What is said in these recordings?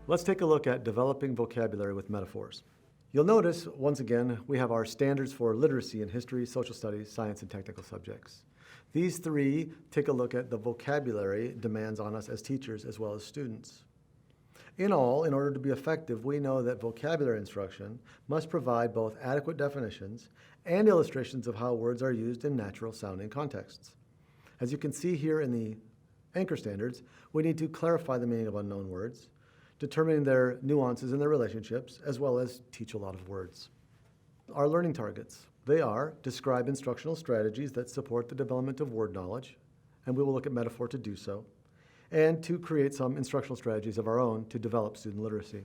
Let's take a look at developing vocabulary with metaphors. You'll notice, once again, we have our standards for literacy in history, social studies, science, and technical subjects. These three take a look at the vocabulary demands on us as teachers as well as students. In all, in order to be effective, we know that vocabulary instruction must provide both adequate definitions and illustrations of how words are used in natural-sounding contexts. As you can see here in the anchor standards, we need to clarify the meaning of unknown words, determining their nuances and their relationships, as well as teach a lot of words. Our learning targets. They are describe instructional strategies that support the development of word knowledge, and we will look at metaphor to do so, and to create some instructional strategies of our own to develop student literacy.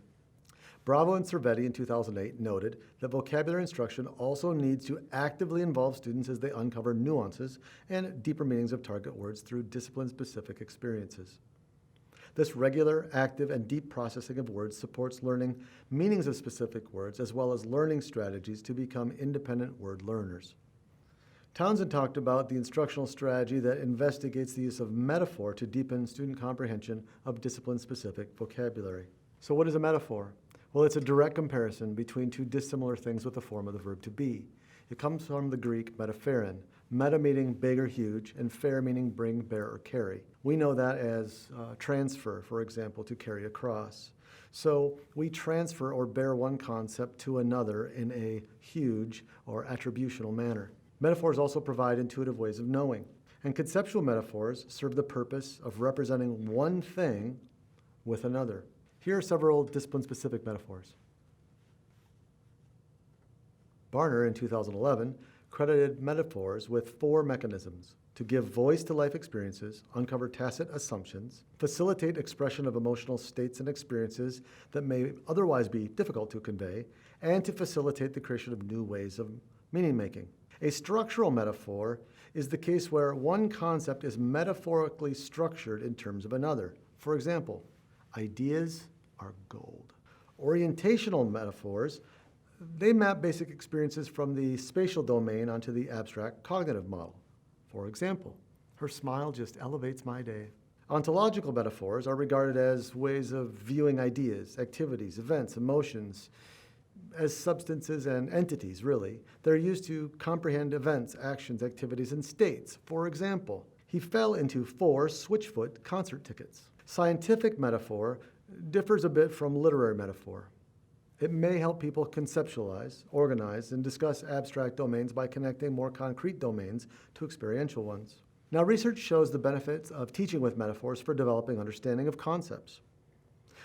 Bravo and Cervetti in 2008 noted that vocabulary instruction also needs to actively involve students as they uncover nuances and deeper meanings of target words through discipline-specific experiences. This regular, active, and deep processing of words supports learning meanings of specific words as well as learning strategies to become independent word learners. Townsend talked about the instructional strategy that investigates the use of metaphor to deepen student comprehension of discipline-specific vocabulary. So what is a metaphor? Well, it's a direct comparison between two dissimilar things with the form of the verb to be. It comes from the Greek metapheron, meta meaning big or huge, and fair meaning bring, bear, or carry. We know that as transfer, for example, to carry across. So we transfer or bear one concept to another in a huge or attributional manner. Metaphors also provide intuitive ways of knowing, and conceptual metaphors serve the purpose of representing one thing with another. Here are several discipline-specific metaphors. Barner, in 2011, credited metaphors with 4 mechanisms: to give voice to life experiences, uncover tacit assumptions, facilitate expression of emotional states and experiences that may otherwise be difficult to convey, and to facilitate the creation of new ways of meaning-making. A structural metaphor is the case where one concept is metaphorically structured in terms of another. For example, ideas are gold. Orientational metaphors, they map basic experiences from the spatial domain onto the abstract cognitive model. For example, her smile just elevates my day. Ontological metaphors are regarded as ways of viewing ideas, activities, events, emotions, as substances and entities, really. They're used to comprehend events, actions, activities, and states. For example, he fell into 4 Switchfoot concert tickets. Scientific metaphor differs a bit from literary metaphor. It may help people conceptualize, organize, and discuss abstract domains by connecting more concrete domains to experiential ones. Now, research shows the benefits of teaching with metaphors for developing understanding of concepts.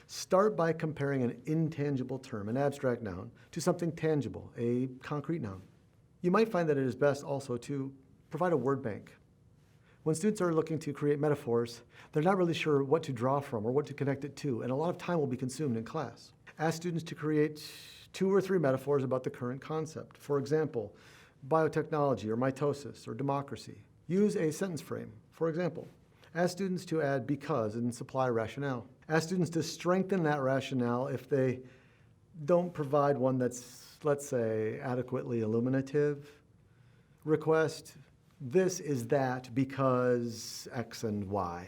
Start by comparing an intangible term, an abstract noun, to something tangible, a concrete noun. You might find that it is best also to provide a word bank. When students are looking to create metaphors, they're not really sure what to draw from or what to connect it to, and a lot of time will be consumed in class. Ask students to create 2 or 3 metaphors about the current concept. For example, biotechnology or mitosis or democracy. Use a sentence frame. For example, ask students to add because and supply rationale. Ask students to strengthen that rationale if they don't provide one that's, let's say, adequately illuminative. Request, this is that because X and Y.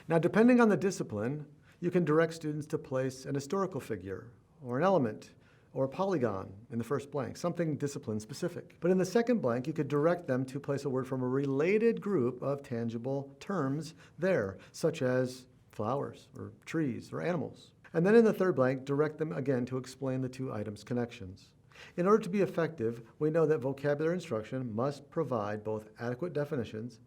Now, depending on the discipline, you can direct students to place an historical figure or an element or a polygon in the first blank, something discipline specific. But in the second blank, you could direct them to place a word from a related group of tangible terms there, such as flowers or trees or animals. And then in the third blank, direct them again to explain the 2 items' connections. In order to be effective, we know that vocabulary instruction must provide both adequate definitions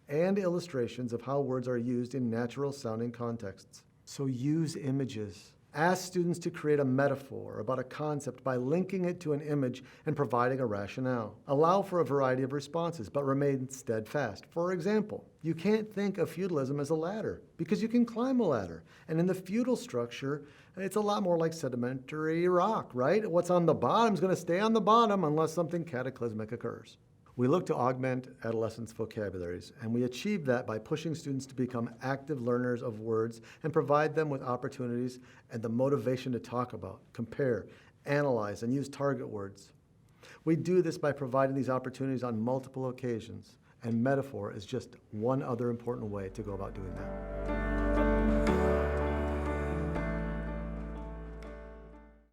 and illustrations of how words are used in natural-sounding contexts. So use images. Ask students to create a metaphor about a concept by linking it to an image and providing a rationale. Allow for a variety of responses, but remain steadfast. For example, you can't think of feudalism as a ladder because you can climb a ladder. And in the feudal structure, it's a lot more like sedimentary rock, right? What's on the bottom is going to stay on the bottom unless something cataclysmic occurs. We look to augment adolescents' vocabularies, and we achieve that by pushing students to become active learners of words and provide them with opportunities and the motivation to talk about, compare, analyze, and use target words. We do this by providing these opportunities on multiple occasions, and metaphor is just one other important way to go about doing that.